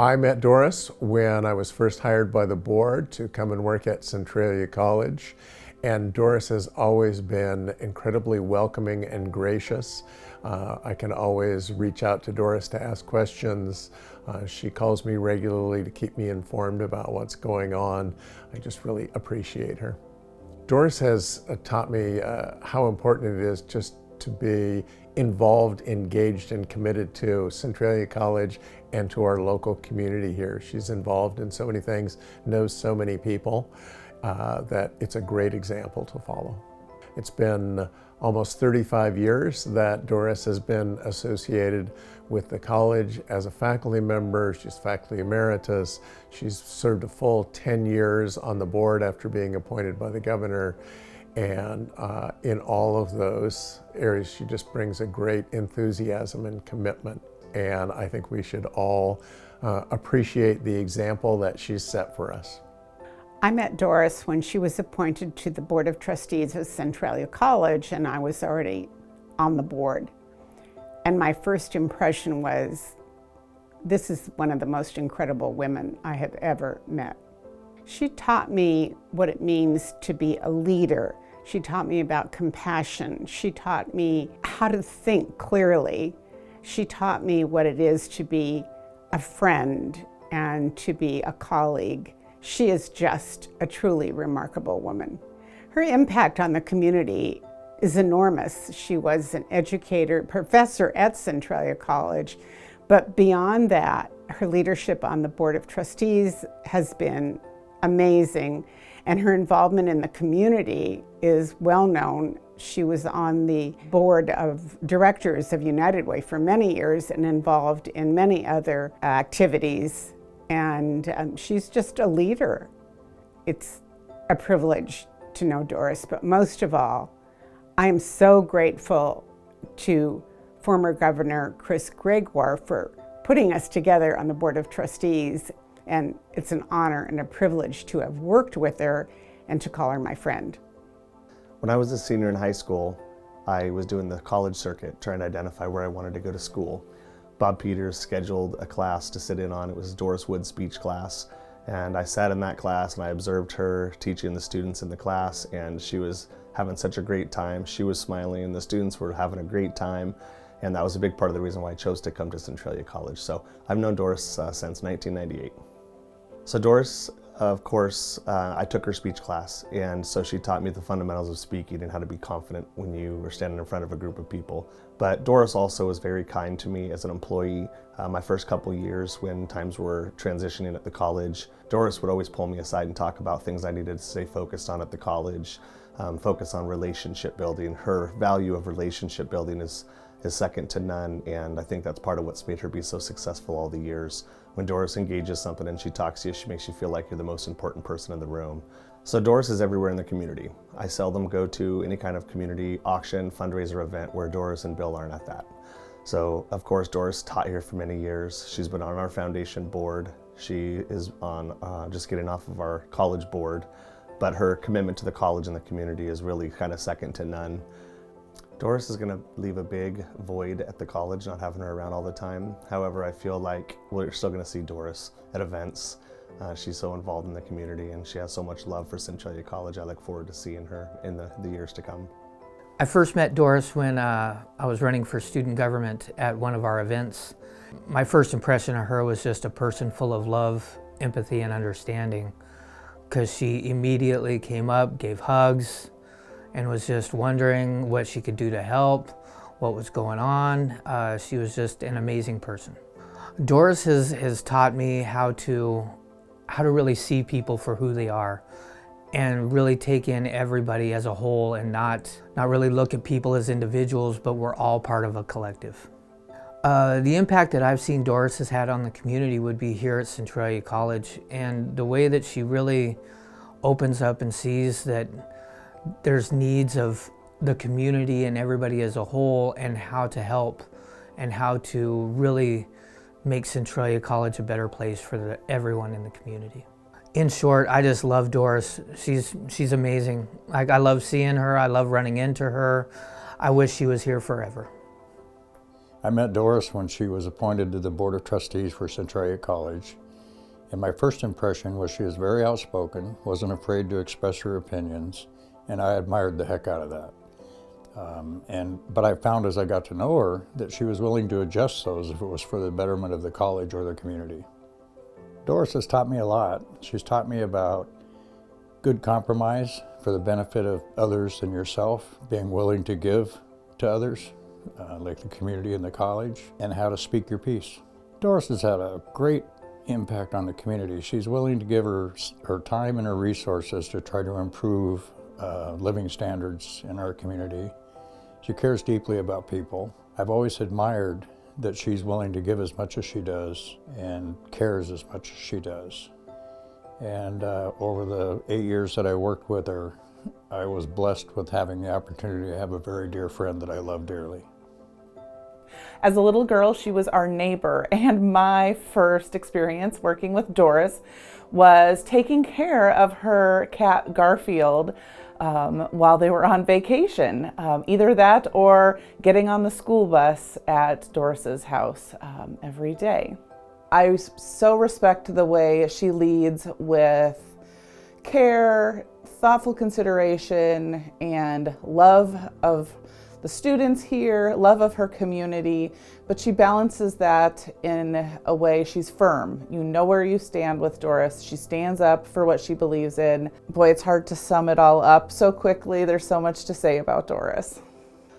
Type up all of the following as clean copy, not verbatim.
I met Doris when I was first hired by the board to come and work at Centralia College. And Doris has always been incredibly welcoming and gracious. I can always reach out to Doris to ask questions. She calls me regularly to keep me informed about what's going on. I just really appreciate her. Doris has taught me how important it is just to be involved, engaged, and committed to Centralia College and to our local community here. She's involved in so many things, knows so many people, that it's a great example to follow. It's been almost 35 years that Doris has been associated with the college as a faculty member. She's faculty emeritus. She's served a full 10 years on the board after being appointed by the governor. And in all of those areas, she just brings a great enthusiasm and commitment. And I think we should all appreciate the example that she's set for us. I met Doris when she was appointed to the Board of Trustees of Centralia College, and I was already on the board. And my first impression was, this is one of the most incredible women I have ever met. She taught me what it means to be a leader. She taught me about compassion. She taught me how to think clearly. She taught me what it is to be a friend and to be a colleague. She is just a truly remarkable woman. Her impact on the community is enormous. She was an educator, professor at Centralia College, but beyond that, her leadership on the Board of Trustees has been amazing, and her involvement in the community is well known. She was on the board of directors of United Way for many years and involved in many other activities. And she's just a leader. It's a privilege to know Doris, but most of all, I am so grateful to former Governor Chris Gregoire for putting us together on the Board of Trustees, and it's an honor and a privilege to have worked with her and to call her my friend. When I was a senior in high school, I was doing the college circuit, trying to identify where I wanted to go to school. Bob Peters scheduled a class to sit in on. It was Doris Wood's speech class. And I sat in that class and I observed her teaching the students in the class, and she was having such a great time. She was smiling and the students were having a great time. And that was a big part of the reason why I chose to come to Centralia College. So I've known Doris since 1998. So Doris, of course, I took her speech class, and so she taught me the fundamentals of speaking and how to be confident when you were standing in front of a group of people. But Doris also was very kind to me as an employee. My first couple years when times were transitioning at the college, Doris would always pull me aside and talk about things I needed to stay focused on at the college, focus on relationship building. Her value of relationship building is second to none, and I think that's part of what's made her be so successful all the years. When Doris engages something and she talks to you, she makes you feel like you're the most important person in the room. So Doris is everywhere in the community. I seldom go to any kind of community auction, fundraiser event where Doris and Bill aren't at that. So of course Doris taught here for many years. She's been on our foundation board. She is on just getting off of our college board, but her commitment to the college and the community is really kind of second to none. Doris is going to leave a big void at the college, not having her around all the time. However, I feel like we're still going to see Doris at events. She's so involved in the community, and she has so much love for Centralia College. I look forward to seeing her in the years to come. I first met Doris when I was running for student government at one of our events. My first impression of her was just a person full of love, empathy, and understanding, because she immediately came up, gave hugs, and was just wondering what she could do to help, what was going on. She was just an amazing person. Doris has taught me how to really see people for who they are and really take in everybody as a whole and not really look at people as individuals, but we're all part of a collective. The impact that I've seen Doris has had on the community would be here at Centralia College, and the way that she really opens up and sees that there's needs of the community and everybody as a whole, and how to help and how to really make Centralia College a better place for everyone in the community. In short, I just love Doris. She's amazing. I love seeing her. I love running into her. I wish she was here forever. I met Doris when she was appointed to the Board of Trustees for Centralia College, and my first impression was she was very outspoken, wasn't afraid to express her opinions, and I admired the heck out of that. But I found as I got to know her that she was willing to adjust those if it was for the betterment of the college or the community. Doris has taught me a lot. She's taught me about good compromise for the benefit of others than yourself, being willing to give to others, like the community and the college, and how to speak your piece. Doris has had a great impact on the community. She's willing to give her time and her resources to try to improve living standards in our community. She cares deeply about people. I've always admired that she's willing to give as much as she does and cares as much as she does. And over the 8 years that I worked with her, I was blessed with having the opportunity to have a very dear friend that I love dearly. As a little girl, she was our neighbor, and my first experience working with Doris was taking care of her cat Garfield while they were on vacation. Either that or getting on the school bus at Doris's house every day. I so respect the way she leads with care, thoughtful consideration, and love of the students here, love of her community, but she balances that in a way she's firm. You know where you stand with Doris. She stands up for what she believes in. Boy, it's hard to sum it all up so quickly. There's so much to say about Doris.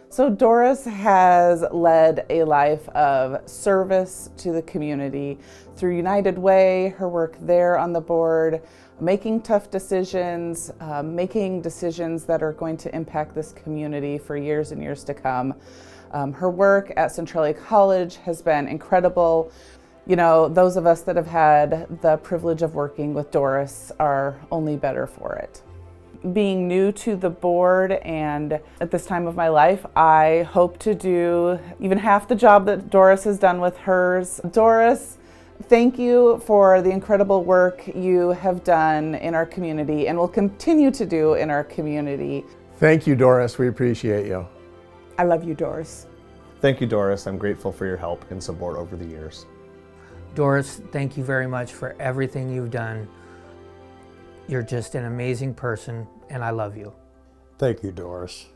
So Doris has led a life of service to the community through United Way, her work there on the board, making tough decisions, making decisions that are going to impact this community for years and years to come. Her work at Centralia College has been incredible. You know, those of us that have had the privilege of working with Doris are only better for it. Being new to the board and at this time of my life, I hope to do even half the job that Doris has done with hers. Doris, thank you for the incredible work you have done in our community and will continue to do in our community. Thank you, Doris. We appreciate you. I love you, Doris. Thank you, Doris. I'm grateful for your help and support over the years. Doris, thank you very much for everything you've done. You're just an amazing person, and I love you. Thank you, Doris.